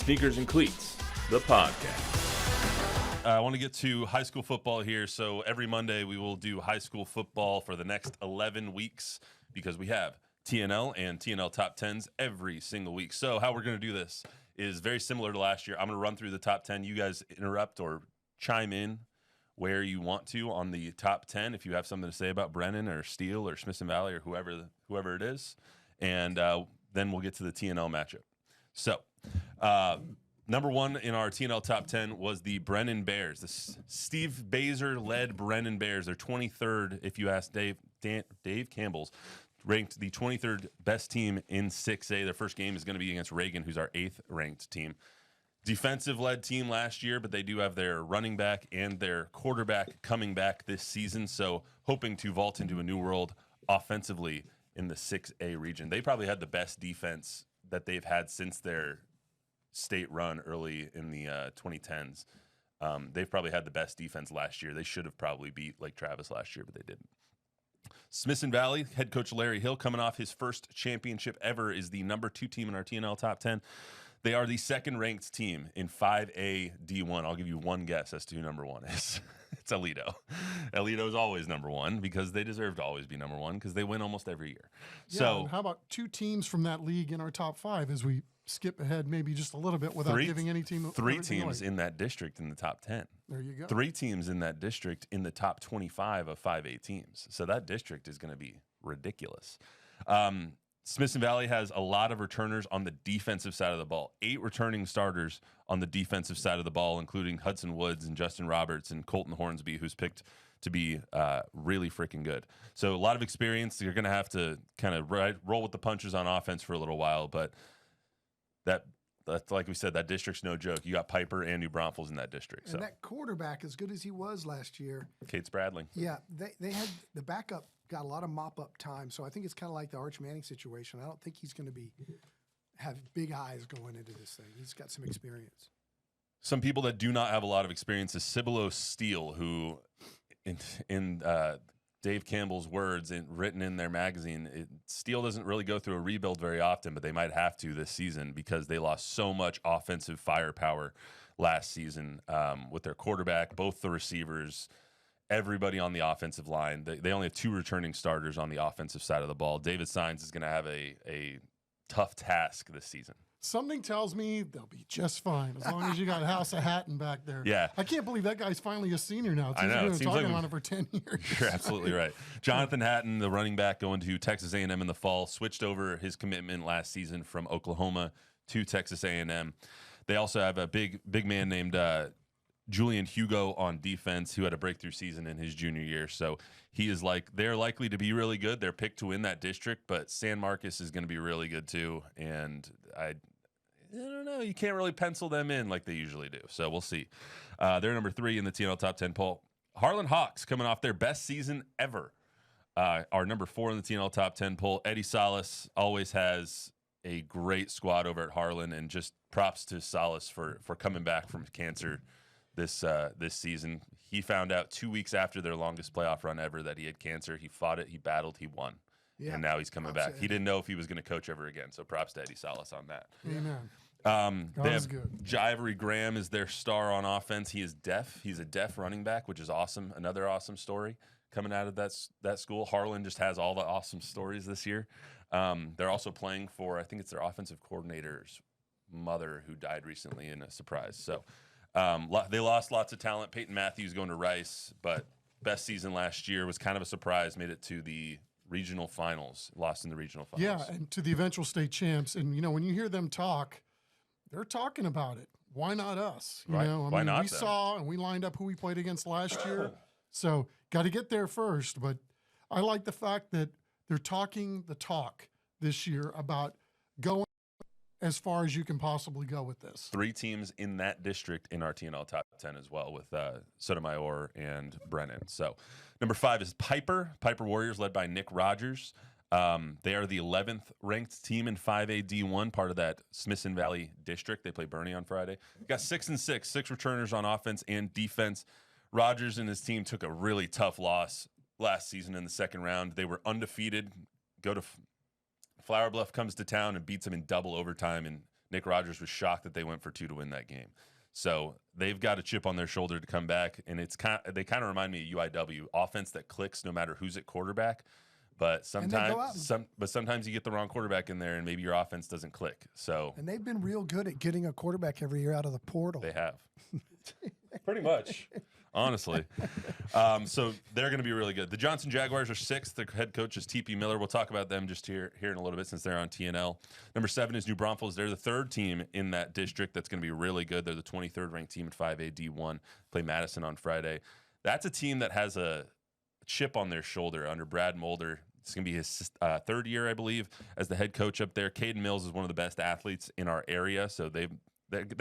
Sneakers and Cleats, the podcast. I want to get to high school football here. So every Monday we will do high school football for the next 11 weeks because we have TNL and TNL top 10s every single week. So how we're going to do this is very similar to last year. I'm going to run through the top 10. You guys interrupt or chime in where you want to on the top 10 if you have something to say about Brennan or Steele or Smith and Valley or whoever it is. And then we'll get to the TNL matchup. So number one in our TNL top 10 was the Brennan Bears. The Steve Baser-led Brennan Bears. They're 23rd, if you ask Dave Campbell's, ranked the 23rd best team in 6A. Their first game is going to be against Reagan, who's our 8th ranked team. Defensive-led team last year, but they do have their running back and their quarterback coming back this season, so hoping to vault into a new world offensively in the 6A region. They probably had the best defense that they've had since their state run early in the 2010s. They've probably had the best defense last year. They should have probably beat Lake Travis last year, but they didn't. Smith and Valley, head coach Larry Hill, coming off his first championship ever, is the number 2 team in our TNL top 10. They are the second-ranked team in 5A D1. I'll give you one guess as to who number 1 is. It's Aledo. Aledo is always number 1 because they deserve to always be number 1 because they win almost every year. Yeah, so how about 2 teams from that league in our top 5 as we skip ahead maybe just a little bit without giving any team 3 teams in that district in the top 10. There you go. 3 teams in that district in the top 25 of 5A teams. So that district is going to be ridiculous. Smith and Valley has a lot of returners on the defensive side of the ball. 8 returning starters on the defensive side of the ball, including Hudson Woods and Justin Roberts and Colton Hornsby, who's picked to be really freaking good. So a lot of experience. You're going to have to kind of roll with the punches on offense for a little while, but that's like we said, that district's no joke. You got Piper and New Braunfels in that district. And that quarterback, as good as he was last year. Kate Spradling. Yeah, they had the backup got a lot of mop-up time, so I think it's kind of like the Arch Manning situation. I don't think he's going to have big eyes going into this thing. He's got some experience. Some people that do not have a lot of experience is Cibolo Steele, who in Dave Campbell's words written in their magazine, Steele doesn't really go through a rebuild very often, but they might have to this season because they lost so much offensive firepower last season with their quarterback, both the receivers, everybody on the offensive line. They only have 2 returning starters on the offensive side of the ball. David Sines is going to have a tough task this season. Something tells me they'll be just fine as long as you got House of Hatton back there. Yeah. I can't believe that guy's finally a senior now. I know. We've been talking about it for 10 years. You're absolutely right. Jonathan Hatton, the running back going to Texas A&M in the fall, switched over his commitment last season from Oklahoma to Texas A&M. They also have a big man named Julian Hugo on defense, who had a breakthrough season in his junior year. So they're likely to be really good. They're picked to win that district, but San Marcos is going to be really good too. And I don't know. You can't really pencil them in like they usually do. So we'll see. They're number 3 in the TNL top 10 poll. Harlan Hawks coming off their best season ever. Are number 4 in the TNL top 10 poll. Eddie Salas always has a great squad over at Harlan, and just props to Salas for coming back from cancer this season. He found out 2 weeks after their longest playoff run ever that he had cancer. He fought it, he battled, he won. Yeah. And now he's coming back. He didn't know if he was going to coach ever again, so props to Eddie Salas on that. Amen. They have Jivery Graham is their star on offense. He is deaf. He's a deaf running back, which is awesome. Another awesome story coming out of that school. Harlan just has all the awesome stories this year. They're also playing for, I think it's their offensive coordinator's mother who died recently in a surprise. So they lost lots of talent. Peyton Matthews going to Rice, but best season last year was kind of a surprise. Made it to the regional finals, lost in the regional finals. Yeah, and to the eventual state champs. And, when you hear them talk, they're talking about it. Why not us? Why not we them? saw and we lined up who we played against last year. So got to get there first. But I like the fact that they're talking the talk this year about going as far as you can possibly go with this. 3 teams in that district in our TNL top 10 as well, with Sotomayor and Brennan. So number 5 is Piper Warriors, led by Nick Rogers. They are the 11th ranked team in 5A D1, part of that Smithson Valley district. They play Bernie on Friday. Got 6-6, 6 returners on offense and defense. Rogers and his team took a really tough loss last season in the second round. They were undefeated. Flower Bluff comes to town and beats them in double overtime in Nick Rogers was shocked that they went for 2 to win that game. So they've got a chip on their shoulder to come back, and they kind of remind me of UIW, offense that clicks no matter who's at quarterback. But sometimes you get the wrong quarterback in there, and maybe your offense doesn't click. So And they've been real good at getting a quarterback every year out of the portal. they have, pretty much, honestly. So they're going to be really good. The Johnson Jaguars are 6th. Their head coach is T.P. Miller. We'll talk about them just here in a little bit since they're on TNL. Number 7 is New Braunfels. They're the 3rd team in that district that's going to be really good. They're the 23rd ranked team at 5A D1. Play Madison on Friday. That's a team that has a chip on their shoulder under Brad Mulder. It's going to be his 3rd year, I believe, as the head coach up there. Caden Mills is one of the best athletes in our area, so they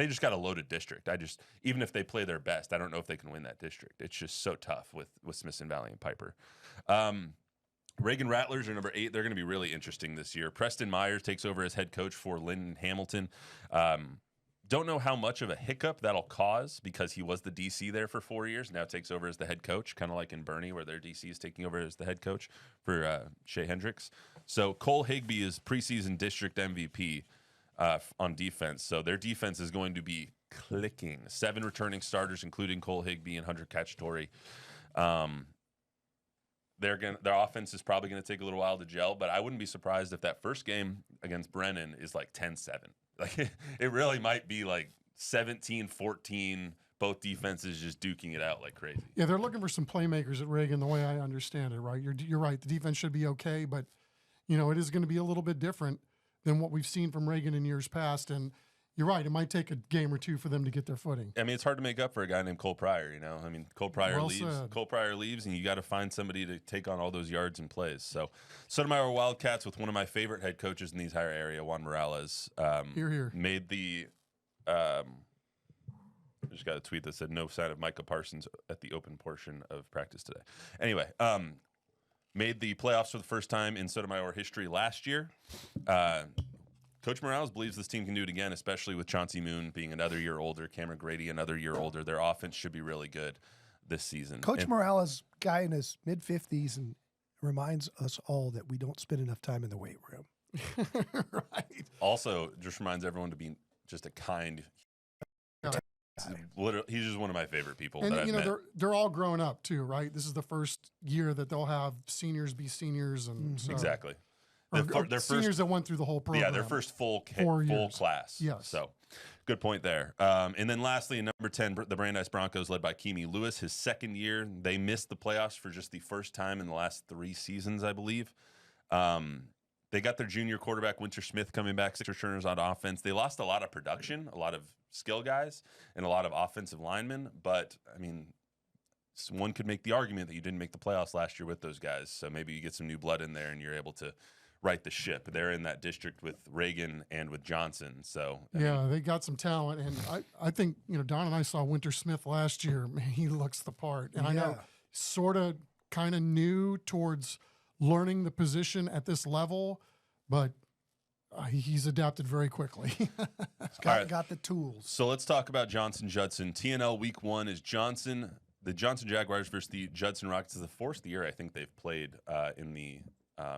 just got a loaded district. Even if they play their best, I don't know if they can win that district. It's just so tough with Smithson Valley and Piper. Reagan Rattlers are number 8. They're going to be really interesting this year. Preston Myers takes over as head coach for Lyndon Hamilton. Don't know how much of a hiccup that'll cause because he was the DC there for 4 years. Now takes over as the head coach, kind of like in Bernie where their DC is taking over as the head coach for Shea Hendricks. So Cole Higby is preseason district MVP on defense. So their defense is going to be clicking. 7 returning starters, including Cole Higby and Hunter Cacciatore. Their offense is probably going to take a little while to gel, but I wouldn't be surprised if that first game against Brennan is like 10-7. Like it really might be like 17-14, both defenses just duking it out like crazy. Yeah, they're looking for some playmakers at Reagan, the way I understand it, right? You're right. The defense should be okay, but, it is going to be a little bit different than what we've seen from Reagan in years past. And you're right. It might take a game or two for them to get their footing. I mean, it's hard to make up for a guy named Cole Pryor, I mean, Cole Pryor Well leaves. said. Cole Pryor leaves, and you got to find somebody to take on all those yards and plays. So, Sotomayor Wildcats with one of my favorite head coaches in the entire area, Juan Morales. Here. Made the I just got a tweet that said no sign of Micah Parsons at the open portion of practice today. Anyway, made the playoffs for the first time in Sotomayor history last year. Coach Morales believes this team can do it again, especially with Chauncey Moon being another year older, Cameron Grady another year older. Their offense should be really good this season. Coach Morales, guy in his mid-50s, and reminds us all that we don't spend enough time in the weight room. Right. Also, just reminds everyone to be just a kind. He's just one of my favorite people that I've met. They're all grown up too, right? This is the first year that they'll have seniors be seniors, and so, Exactly. their seniors that went through the whole program. Yeah, their first full 4 years. class. Yes. So, good point there. And then lastly, number 10, the Brandeis Broncos, led by Keemy Lewis, his 2nd year. They missed the playoffs for just the first time in the last 3 seasons, I believe. They got their junior quarterback, Winter Smith, coming back, 6 returners on offense. They lost a lot of production, a lot of skill guys, and a lot of offensive linemen. But, I mean, one could make the argument that you didn't make the playoffs last year with those guys. So maybe you get some new blood in there and you're able to right the ship. They're in that district with Reagan and with Johnson. So they got some talent, and I think Don and I saw Winter Smith last year. Man, he looks the part, and I know sort of kind of new towards learning the position at this level, but he's adapted very quickly. Got the tools. So let's talk about Johnson Judson. TNL Week 1 is the Johnson Jaguars versus the Judson Rockets. Is the 4th year I think they've played in the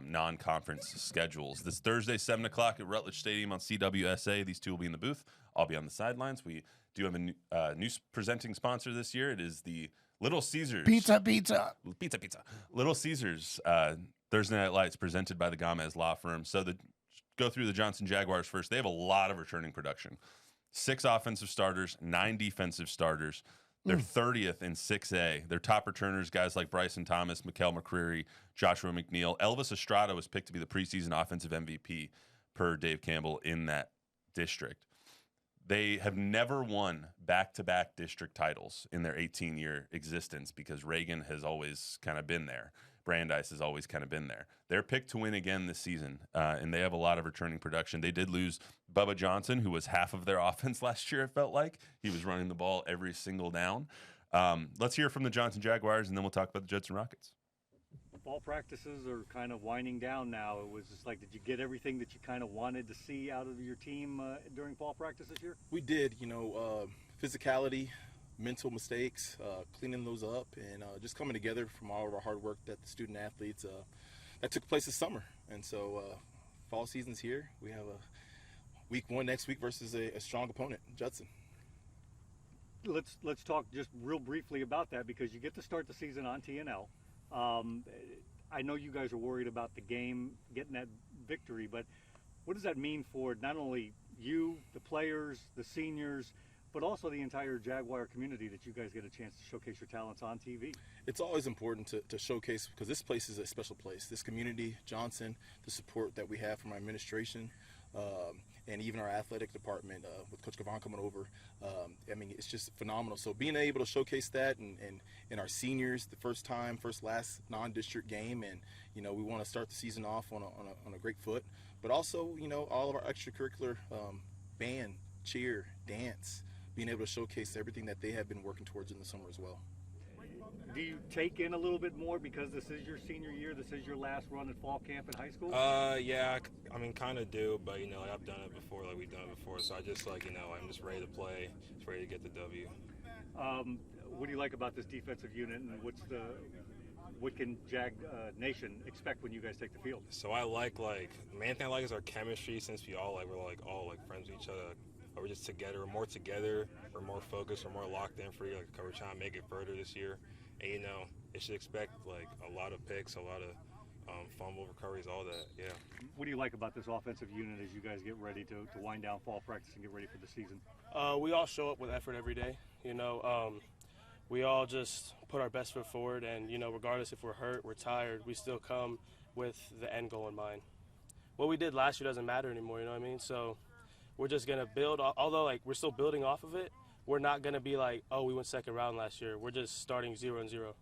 non-conference schedules. This Thursday, 7 o'clock at Rutledge Stadium on CWSA. These two will be in the booth. I'll be on the sidelines. We do have a new presenting sponsor this year. It is the Little Caesars. Pizza. Little Caesars Thursday Night Lights, presented by the Gomez Law Firm. So go through the Johnson Jaguars first. They have a lot of returning production. 6 offensive starters, 9 defensive starters. They're 30th in 6A. Their top returners, guys like Bryson Thomas, Mikael McCreary, Joshua McNeil. Elvis Estrada was picked to be the preseason offensive MVP per Dave Campbell in that district. They have never won back-to-back district titles in their 18-year existence because Reagan has always kind of been there. Brandeis has always kind of been there. They're picked to win again this season, and they have a lot of returning production. They did lose Bubba Johnson, who was half of their offense last year, it felt like. He was running the ball every single down. Let's hear from the Johnson Jaguars, and then we'll talk about the Judson Rockets. Fall practices are kind of winding down now. It was just like, did you get everything that you kind of wanted to see out of your team during fall practice this year? We did, physicality, mental mistakes, cleaning those up, and just coming together from all of our hard work that the student athletes that took place this summer. And so fall season's here. We have week 1 next week versus a strong opponent, Judson. Let's talk just real briefly about that, because you get to start the season on TNL. I know you guys are worried about the game, getting that victory, but what does that mean for not only you, the players, the seniors, but also the entire Jaguar community, that you guys get a chance to showcase your talents on TV? It's always important to showcase, because this place is a special place. This community, Johnson, the support that we have from our administration, and even our athletic department with Coach Gavon coming over. I mean, it's just phenomenal. So being able to showcase that and our seniors, the first last non-district game, and we want to start the season off on a great foot. But also, all of our extracurricular band, cheer, dance, being able to showcase everything that they have been working towards in the summer as well. Do you take in a little bit more because this is your senior year, this is your last run at fall camp in high school? Yeah, I mean, kind of do, but I've done it before, we've done it before, so I just I'm just ready to play, just ready to get the W. What do you like about this defensive unit, and what can Jag Nation expect when you guys take the field? So I like the main thing I like is our chemistry, since we're all friends with each other. We're just together, we're more more focused, we're more locked in for you. We're trying to make it further this year. And they should expect a lot of picks, a lot of fumble recoveries, all that. Yeah. What do you like about this offensive unit as you guys get ready to wind down fall practice and get ready for the season? We all show up with effort every day. We all just put our best foot forward, and regardless if we're hurt, we're tired, we still come with the end goal in mind. What we did last year doesn't matter anymore. You know what I mean? So we're just gonna build. Although we're still building off of it, we're not going to be we went second round last year. We're just starting 0-0.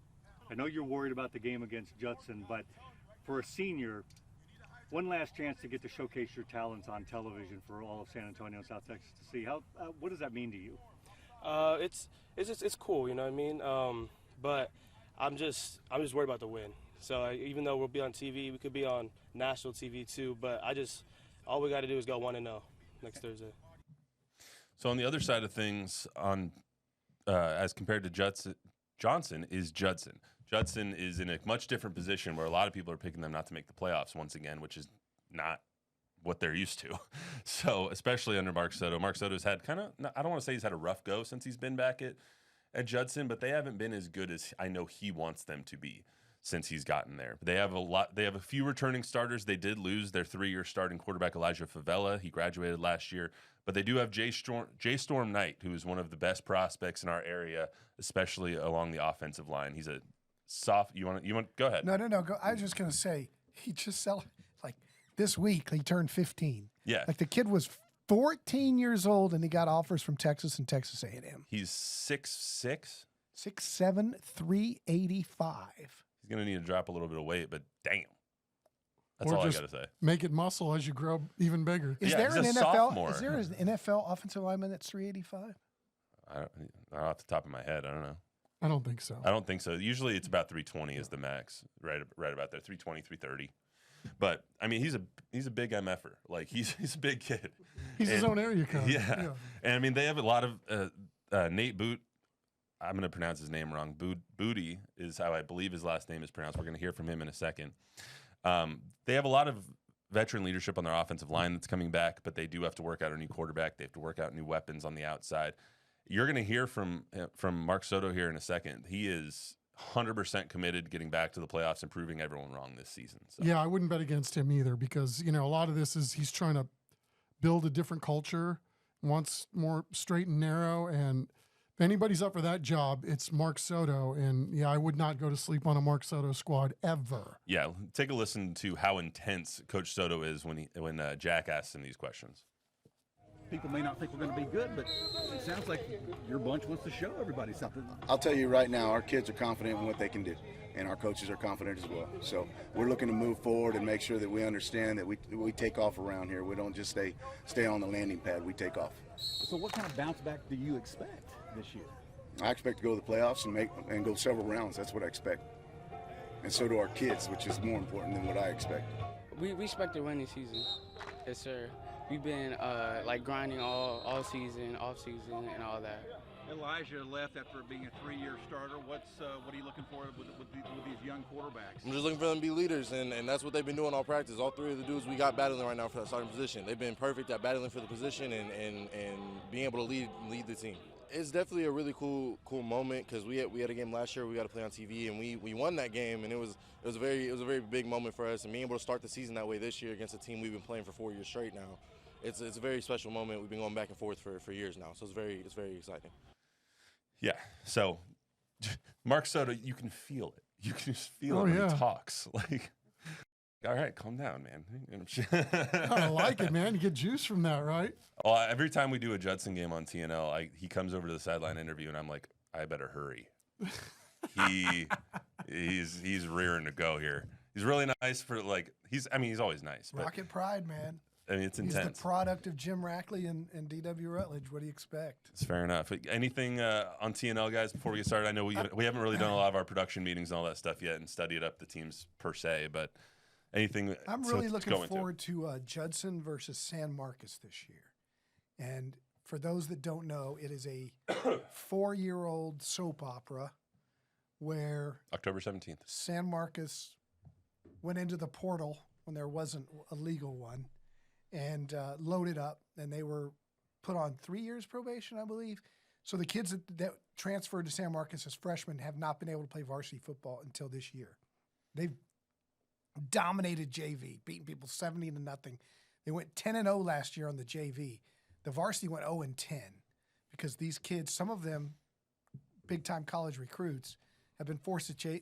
I know you're worried about the game against Judson, but for a senior, one last chance to get to showcase your talents on television for all of San Antonio and South Texas to see. What does that mean to you? It's cool, you know what I mean? But I'm just worried about the win. So even though we'll be on TV, we could be on national TV too, but all we got to do is go 1-0 next Thursday. So on the other side of things, as compared to Johnson is Judson. Judson is in a much different position where a lot of people are picking them not to make the playoffs once again, which is not what they're used to. So especially under Mark Soto. Mark Soto's had I don't want to say he's had a rough go since he's been back at Judson, but they haven't been as good as I know he wants them to be since he's gotten there. They have a few returning starters. They did lose their 3-year starting quarterback, Elijah Favela. He graduated last year. But they do have Jay Storm Knight, who is one of the best prospects in our area, especially along the offensive line. He's a soft. You want go ahead? No. Go. I was just going to say, he just this week he turned 15. Yeah. The kid was 14 years old and he got offers from Texas and Texas A&M. He's 6'6", 6'7", 385. He's going to need to drop a little bit of weight, but damn. That's Or all I just got to say. Make it muscle as you grow even bigger. Is Yeah, there he's an a NFL? sophomore. Is there an NFL offensive lineman that's 385? Not off the top of my head, I don't know. I don't think so. I don't think so. Usually it's about 320 is the max, right about there, 320, 330. But I mean, he's a big MFer. He's a big kid. He's his own area code. Yeah. And I mean, they have a lot of Nate Boot. I'm going to pronounce his name wrong. Booty is how I believe his last name is pronounced. We're going to hear from him in a second. They have a lot of veteran leadership on their offensive line that's coming back, but they do have to work out a new quarterback. They have to work out new weapons on the outside. You're going to hear from Mark Soto here in a second. He is 100% committed to getting back to the playoffs and proving everyone wrong this season. So. Yeah, I wouldn't bet against him either because, a lot of this is he's trying to build a different culture, wants more straight and narrow, and if anybody's up for that job, it's Mark Soto. And, yeah, I would not go to sleep on a Mark Soto squad ever. Yeah, take a listen to how intense Coach Soto is when Jack asks him these questions. People may not think we're going to be good, but it sounds like your bunch wants to show everybody something. I'll tell you right now, our kids are confident in what they can do, and our coaches are confident as well. So we're looking to move forward and make sure that we understand that we take off around here. We don't just stay on the landing pad. We take off. So what kind of bounce back do you expect this year? I expect to go to the playoffs and go several rounds. That's what I expect. And so do our kids, which is more important than what I expect. We expect to win this season. Yes, sir. We've been grinding all season, off season, and all that. Elijah left after being a 3-year starter. What are you looking for with these young quarterbacks? I'm just looking for them to be leaders, and that's what they've been doing all practice. All three of the dudes we got battling right now for that starting position. They've been perfect at battling for the position and being able to lead the team. It's definitely a really cool moment because we had a game last year we got to play on TV, and we won that game, and it was a very big moment for us. And being able to start the season that way this year against a team we've been playing for 4 years straight now, it's a very special moment. We've been going back and forth for years now, so it's very exciting. Yeah. So, Mark Soto, you can feel it. You can just feel it when he talks. Like, all right, calm down, man. I like it, man. You get juice from that, right? Well, every time we do a Judson game on TNL, he comes over to the sideline interview, and I'm like, I better hurry. He's rearing to go here. He's really nice for he's always nice. But, Rocket Pride, man. I mean, it's intense. He's the product of Jim Rackley and D.W. Rutledge. What do you expect? It's fair enough. Anything on TNL, guys, before we get started? I know we haven't really done a lot of our production meetings and all that stuff yet and studied up the teams per se, but anything I'm really looking forward to Judson versus San Marcos this year. And for those that don't know, it is a 4-year-old soap opera where October 17th. San Marcos went into the portal when there wasn't a legal one and loaded up, and they were put on 3 years probation, I believe. So the kids that transferred to San Marcos as freshmen have not been able to play varsity football until this year. They've dominated JV, beating people 70-0. They went 10-0 last year on the JV. The varsity went 0-10 because these kids, some of them, big-time college recruits, have been forced to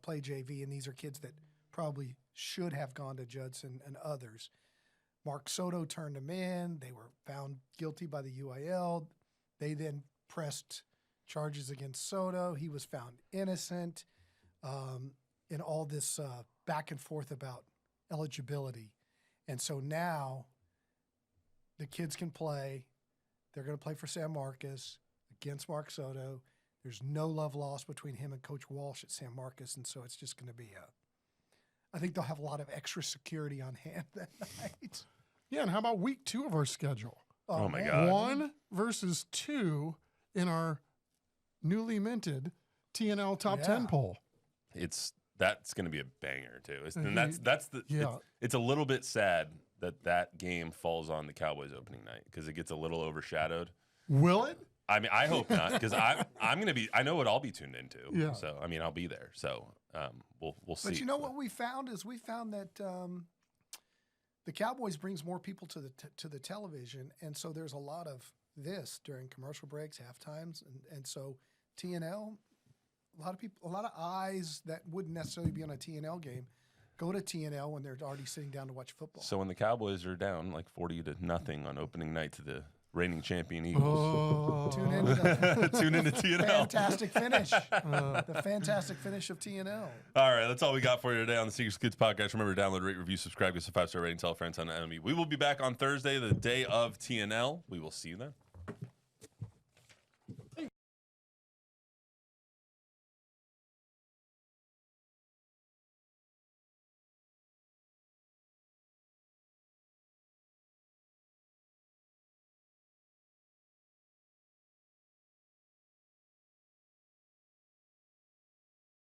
play JV, and these are kids that probably should have gone to Judson and others. Mark Soto turned them in. They were found guilty by the UIL. They then pressed charges against Soto. He was found innocent in all this back and forth about eligibility. And so now the kids can play. They're going to play for San Marcos against Mark Soto. There's no love lost between him and Coach Walsh at San Marcos, and so it's just going to be I think they'll have a lot of extra security on hand that night. Yeah, and how about week 2 of our schedule? Oh my God. 1 versus 2 in our newly minted TNL Top 10 poll. That's going to be a banger too. It's a little bit sad that game falls on the Cowboys opening night because it gets a little overshadowed. Will it? I mean, I hope not because I'm going to be. I know what I'll be tuned into. Yeah. So I mean, I'll be there. So we'll see. But you know what we found is that the Cowboys brings more people to the television, and so there's a lot of this during commercial breaks, half times, and so TNL. A lot of eyes that wouldn't necessarily be on a TNL game go to TNL when they're already sitting down to watch football. So when the Cowboys are down like 40-0 on opening night to the reigning champion Eagles, tune into TNL. Fantastic finish. The fantastic finish of TNL. All right, that's all we got for you today on the Sneakers and Cleats podcast. Remember to download, rate, review, subscribe, give us a 5-star rating, tell a friend, tell an enemy. We will be back on Thursday, the day of TNL. We will see you then.